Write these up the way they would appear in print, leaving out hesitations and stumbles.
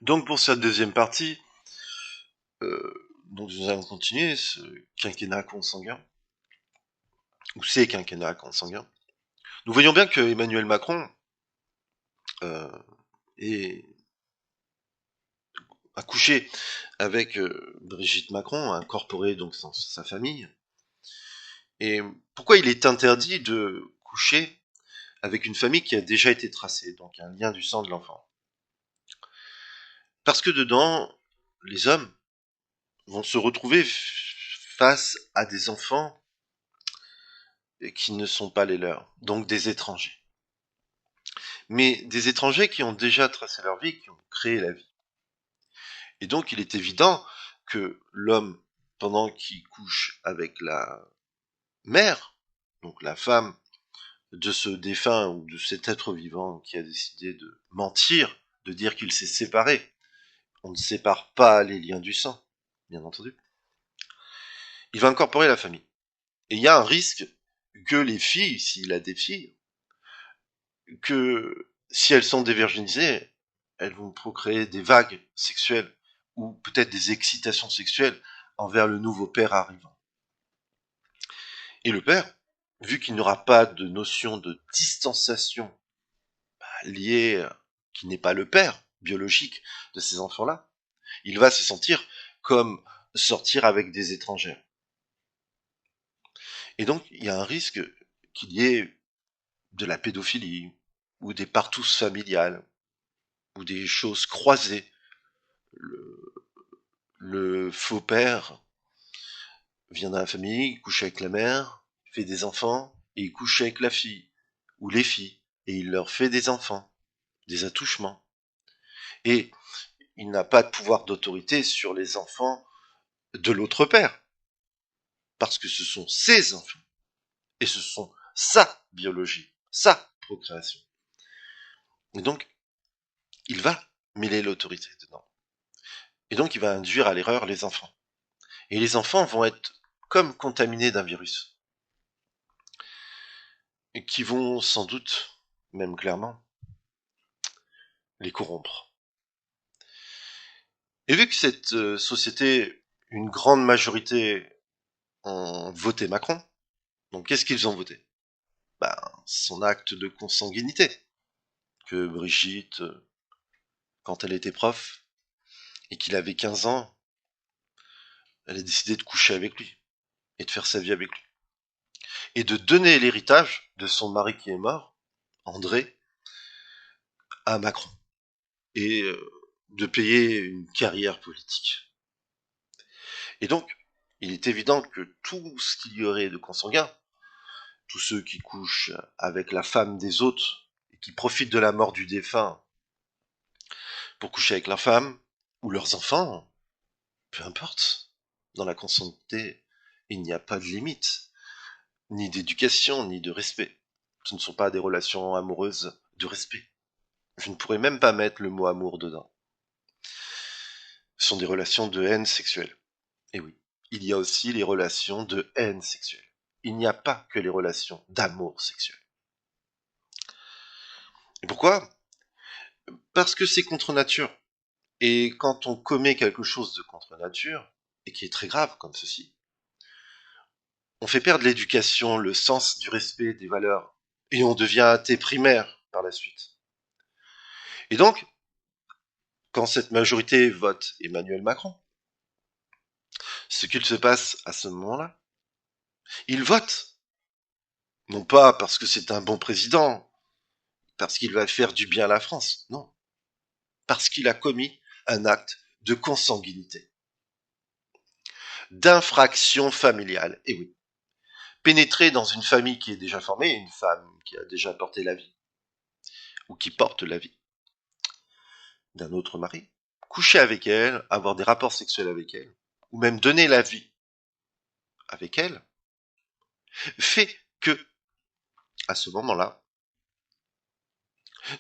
Donc pour cette deuxième partie, donc nous allons continuer ce quinquennat consanguin, ou ces quinquennats consanguins. Nous voyons bien que Emmanuel Macron euh, est, a couché avec Brigitte Macron, a incorporé donc sa famille. Et pourquoi il est interdit de coucher avec une famille qui a déjà été tracée, donc un lien du sang de l'enfant? Parce que dedans, les hommes vont se retrouver face à des enfants qui ne sont pas les leurs, donc des étrangers. Mais des étrangers qui ont déjà tracé leur vie, qui ont créé la vie. Et donc il est évident que l'homme, pendant qu'il couche avec la mère, donc la femme de ce défunt ou de cet être vivant qui a décidé de mentir, de dire qu'il s'est séparé, on ne sépare pas les liens du sang, bien entendu, il va incorporer la famille. Et il y a un risque que les filles, s'il a des filles, que si elles sont dévirginisées, elles vont procréer des vagues sexuelles ou peut-être des excitations sexuelles envers le nouveau père arrivant. Et le père, vu qu'il n'aura pas de notion de distanciation liée, qui n'est pas le père biologique de ces enfants-là, il va se sentir comme sortir avec des étrangères. Et donc, il y a un risque qu'il y ait de la pédophilie, ou des partousses familiales, ou des choses croisées. Le, le faux père vient dans la famille, couche avec la mère, fait des enfants, et il couche avec la fille, ou les filles, et il leur fait des enfants, des attouchements. Et il n'a pas de pouvoir d'autorité sur les enfants de l'autre père, parce que ce sont ses enfants, et ce sont sa biologie, sa procréation. Et donc, il va mêler l'autorité dedans. Et donc, il va induire à l'erreur les enfants. Et les enfants vont être comme contaminés d'un virus, et qui vont sans doute, même clairement, les corrompre. Et vu que cette société, une grande majorité ont voté Macron, donc qu'est-ce qu'ils ont voté? Ben, son acte de consanguinité, que Brigitte, quand elle était prof, et qu'il avait 15 ans, elle a décidé de coucher avec lui, et de faire sa vie avec lui. Et de donner l'héritage de son mari qui est mort, André, à Macron. Et de payer une carrière politique. Et donc, il est évident que tout ce qu'il y aurait de consanguin, tous ceux qui couchent avec la femme des autres et qui profitent de la mort du défunt pour coucher avec leur femme ou leurs enfants, peu importe, dans la consanguinité, il n'y a pas de limite, ni d'éducation, ni de respect. Ce ne sont pas des relations amoureuses de respect. Je ne pourrais même pas mettre le mot amour dedans. Ce sont des relations de haine sexuelle. Et oui, il y a aussi les relations de haine sexuelle. Il n'y a pas que les relations d'amour sexuel. Et pourquoi? Parce que c'est contre nature. Et quand on commet quelque chose de contre nature, et qui est très grave comme ceci, on fait perdre l'éducation, le sens du respect des valeurs, et on devient athée primaire par la suite. Et donc, quand cette majorité vote Emmanuel Macron, ce qu'il se passe à ce moment-là, il vote, non pas parce que c'est un bon président, parce qu'il va faire du bien à la France, non, parce qu'il a commis un acte de consanguinité, d'infraction familiale. Et oui, pénétrer dans une famille qui est déjà formée, une femme qui a déjà porté la vie, ou qui porte la vie d'un autre mari, coucher avec elle, avoir des rapports sexuels avec elle, ou même donner la vie avec elle, fait que, à ce moment-là,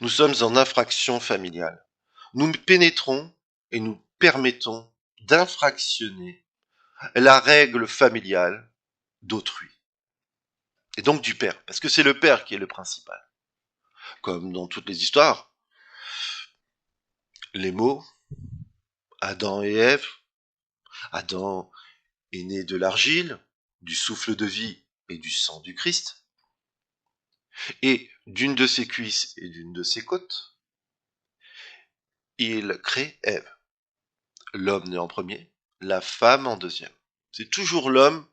nous sommes en infraction familiale. Nous pénétrons et nous permettons d'infractionner la règle familiale d'autrui. Et donc du père, parce que c'est le père qui est le principal. Comme dans toutes les histoires, les mots Adam et Ève. Adam est né de l'argile, du souffle de vie et du sang du Christ. Et d'une de ses cuisses et d'une de ses côtes, il crée Ève. L'homme né en premier, la femme en deuxième. C'est toujours l'homme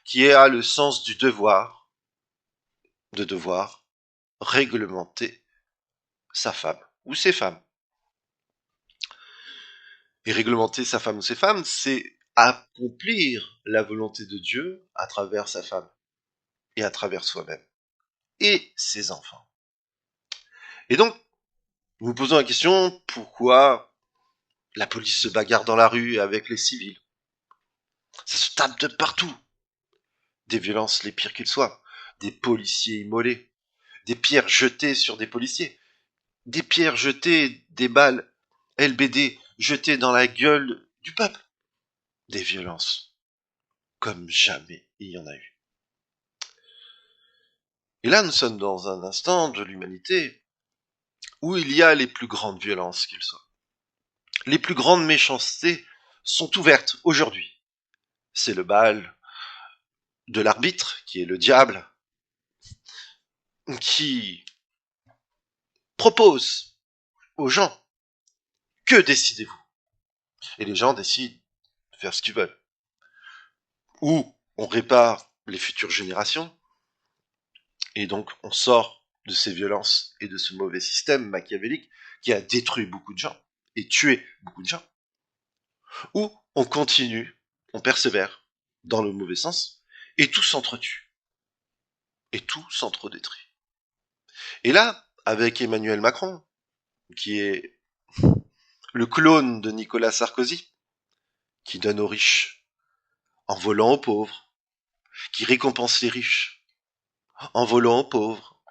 qui a le sens du devoir, de devoir réglementer sa femme ou ses femmes. Et réglementer sa femme ou ses femmes, c'est accomplir la volonté de Dieu à travers sa femme et à travers soi-même et ses enfants. Et donc, nous posons la question, pourquoi la police se bagarre dans la rue avec les civils? Ça se tape de partout. Des violences les pires qu'ils soient. Des policiers immolés. Des pierres jetées sur des policiers. Des pierres jetées, des balles LBD jetées dans la gueule du peuple. Des violences comme jamais il y en a eu. Et là, nous sommes dans un instant de l'humanité où il y a les plus grandes violences qu'il soit. Les plus grandes méchancetés sont ouvertes aujourd'hui. C'est le bal de l'arbitre, qui est le diable, qui propose aux gens, que décidez-vous? Et les gens décident de faire ce qu'ils veulent. Ou on répare les futures générations, et donc on sort de ces violences et de ce mauvais système machiavélique qui a détruit beaucoup de gens et tué beaucoup de gens. Ou on continue, on persévère dans le mauvais sens, et tout s'entretue. Et tout s'entre-détruit. Et là, avec Emmanuel Macron, qui est le clone de Nicolas Sarkozy, qui donne aux riches en volant aux pauvres, qui récompense les riches en volant aux pauvres,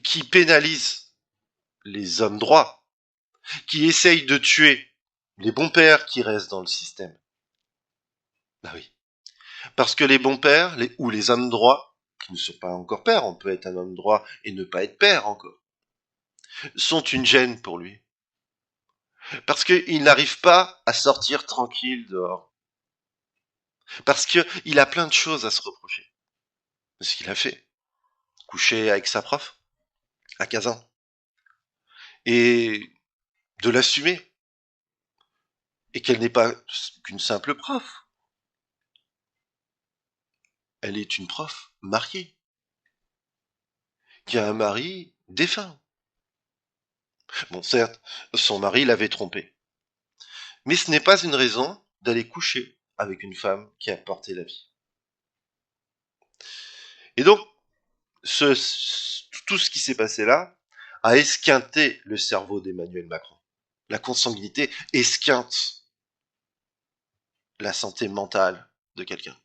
qui pénalise les hommes droits, qui essaye de tuer les bons pères qui restent dans le système. Bah oui. Parce que les bons pères, ou les hommes droits, qui ne sont pas encore pères, on peut être un homme droit et ne pas être père encore, sont une gêne pour lui. Parce qu'il n'arrive pas à sortir tranquille dehors. Parce qu'il a plein de choses à se reprocher. C'est ce qu'il a fait. Coucher avec sa prof, à Kazan. Et de l'assumer. Et qu'elle n'est pas qu'une simple prof. Elle est une prof mariée. Qui a un mari défunt. Bon, certes, son mari l'avait trompée. Mais ce n'est pas une raison d'aller coucher avec une femme qui a porté la vie. Et donc, tout ce qui s'est passé là a esquinté le cerveau d'Emmanuel Macron. La consanguinité esquinte la santé mentale de quelqu'un.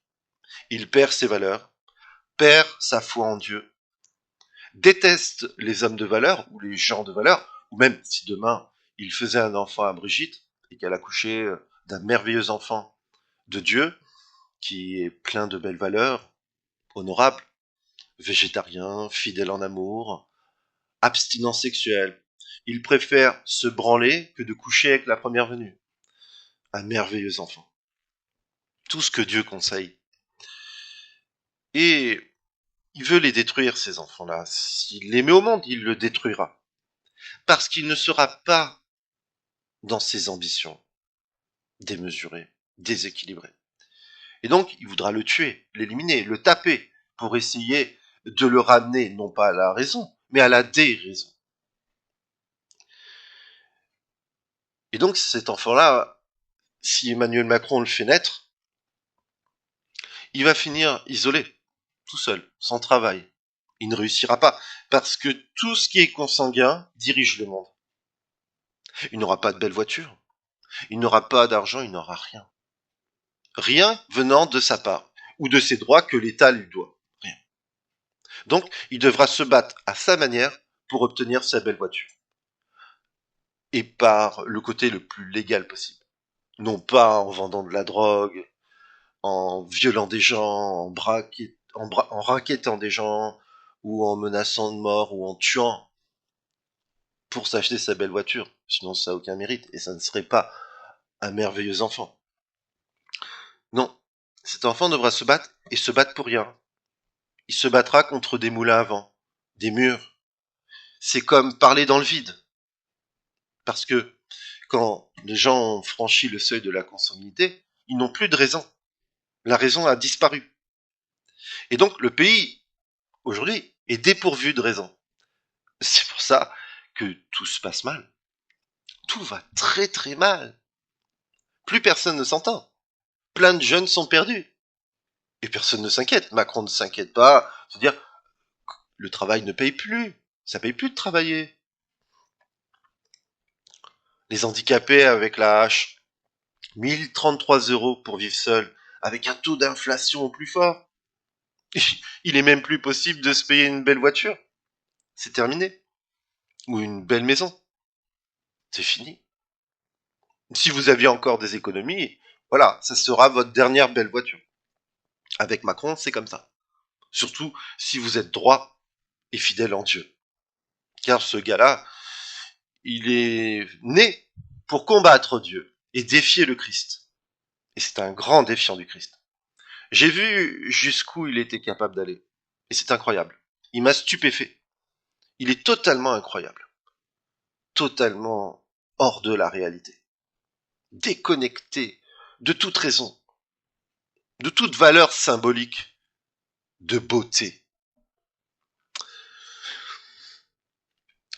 Il perd ses valeurs, perd sa foi en Dieu, déteste les hommes de valeur ou les gens de valeur, ou même si demain il faisait un enfant à Brigitte et qu'elle accouchait d'un merveilleux enfant de Dieu qui est plein de belles valeurs, honorable, végétarien, fidèle en amour, abstinent sexuel. Il préfère se branler que de coucher avec la première venue. Un merveilleux enfant. Tout ce que Dieu conseille. Et il veut les détruire, ces enfants-là. S'il les met au monde, il le détruira. Parce qu'il ne sera pas dans ses ambitions démesurées, déséquilibrées. Et donc, il voudra le tuer, l'éliminer, le taper, pour essayer de le ramener, non pas à la raison, mais à la déraison. Et donc, cet enfant-là, si Emmanuel Macron le fait naître, il va finir isolé, tout seul, sans travail. Il ne réussira pas, parce que tout ce qui est consanguin dirige le monde. Il n'aura pas de belle voiture, il n'aura pas d'argent, il n'aura rien. Rien venant de sa part, ou de ses droits que l'État lui doit. Rien. Donc, il devra se battre à sa manière pour obtenir sa belle voiture. Et par le côté le plus légal possible. Non pas en vendant de la drogue, en violant des gens, en raquettant des gens, ou en menaçant de mort, ou en tuant. pour s'acheter sa belle voiture. Sinon, ça n'a aucun mérite et ça ne serait pas un merveilleux enfant. Non, cet enfant devra se battre et se battre pour rien. Il se battra contre des moulins à vent, des murs. C'est comme parler dans le vide. Parce que quand les gens ont franchi le seuil de la consanguinité, ils n'ont plus de raison. La raison a disparu. Et donc le pays, aujourd'hui, est dépourvu de raison. C'est pour ça que tout se passe mal. Tout va très très mal. Plus personne ne s'entend. Plein de jeunes sont perdus. Et personne ne s'inquiète. Macron ne s'inquiète pas. C'est-à-dire, le travail ne paye plus. Ça paye plus de travailler. Les handicapés avec la hache, 1033 € pour vivre seul, avec un taux d'inflation au plus fort. Il est même plus possible de se payer une belle voiture. C'est terminé. Ou une belle maison. C'est fini. Si vous aviez encore des économies, voilà, ça sera votre dernière belle voiture. Avec Macron, c'est comme ça. Surtout si vous êtes droit et fidèle en Dieu. Car ce gars-là, il est né pour combattre Dieu et défier le Christ. Et c'est un grand défiant du Christ. J'ai vu jusqu'où il était capable d'aller. Et c'est incroyable. Il m'a stupéfait. Il est totalement incroyable. Totalement hors de la réalité. Déconnecté de toute raison. De toute valeur symbolique. De beauté.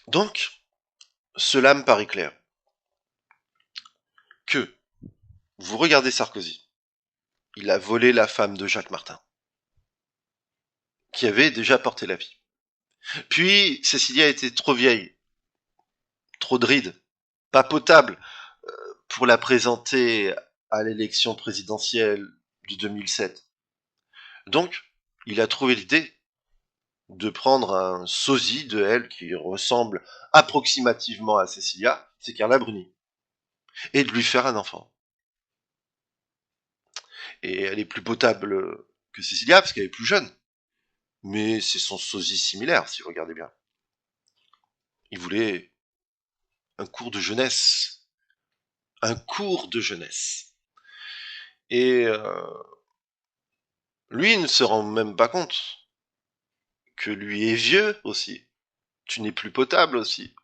Donc, cela me paraît clair. Que vous regardez Sarkozy. Il a volé la femme de Jacques Martin. Qui avait déjà porté la vie. Puis, Cécilia était trop vieille. Trop de rides. Pas potable pour la présenter à l'élection présidentielle de 2007. Donc, il a trouvé l'idée de prendre un sosie de elle qui ressemble approximativement à Cécilia, c'est Carla Bruni, et de lui faire un enfant. Et elle est plus potable que Cécilia parce qu'elle est plus jeune. Mais c'est son sosie similaire, si vous regardez bien. Il voulait un cours de jeunesse. Un cours de jeunesse. Et lui ne se rend même pas compte que lui est vieux aussi. Tu n'es plus potable aussi.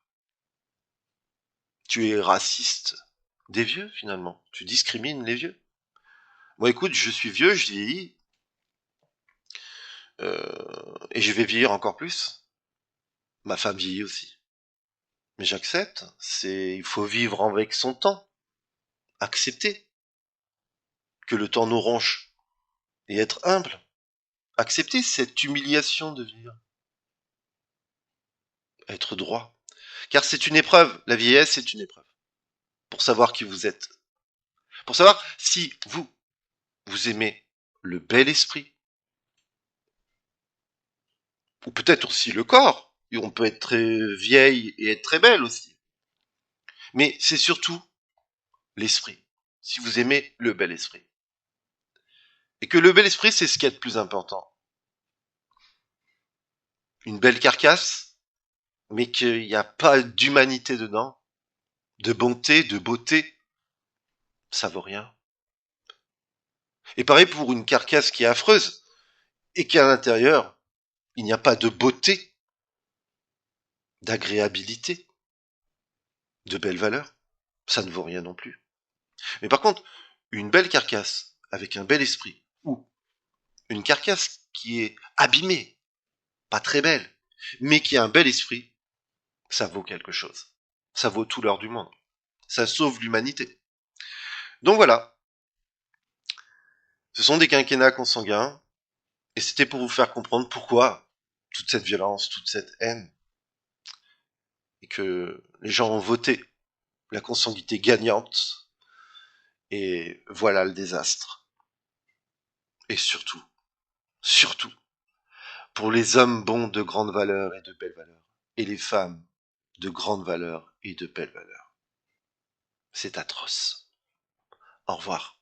Tu es raciste des vieux, finalement. Tu discrimines les vieux. Moi, écoute, je suis vieux, je vieillis. Et je vais vieillir encore plus. Ma femme vieillit aussi. Mais j'accepte. Il faut vivre avec son temps. Accepter que le temps nous ronche. Et être humble. Accepter cette humiliation de vivre. Être droit. Car c'est une épreuve. La vieillesse, c'est une épreuve. Pour savoir qui vous êtes. Pour savoir si vous aimez le bel esprit. Ou peut-être aussi le corps. Et on peut être très vieille et être très belle aussi. Mais c'est surtout l'esprit. Si vous aimez le bel esprit. Et que le bel esprit, c'est ce qui est le plus important. Une belle carcasse, mais qu'il n'y a pas d'humanité dedans, de bonté, de beauté, ça vaut rien. Et pareil pour une carcasse qui est affreuse, et qu'à l'intérieur, il n'y a pas de beauté, d'agréabilité, de belle valeur, ça ne vaut rien non plus. Mais par contre, une belle carcasse, avec un bel esprit, ou une carcasse qui est abîmée, pas très belle, mais qui a un bel esprit, ça vaut quelque chose. Ça vaut tout l'or du monde. Ça sauve l'humanité. Donc voilà, ce sont des quinquennats consanguins, et c'était pour vous faire comprendre pourquoi toute cette violence, toute cette haine, et que les gens ont voté la consanguinité gagnante, et voilà le désastre. Et surtout, pour les hommes bons de grande valeur et de belle valeur, et les femmes de grande valeur et de belle valeur. C'est atroce. Au revoir.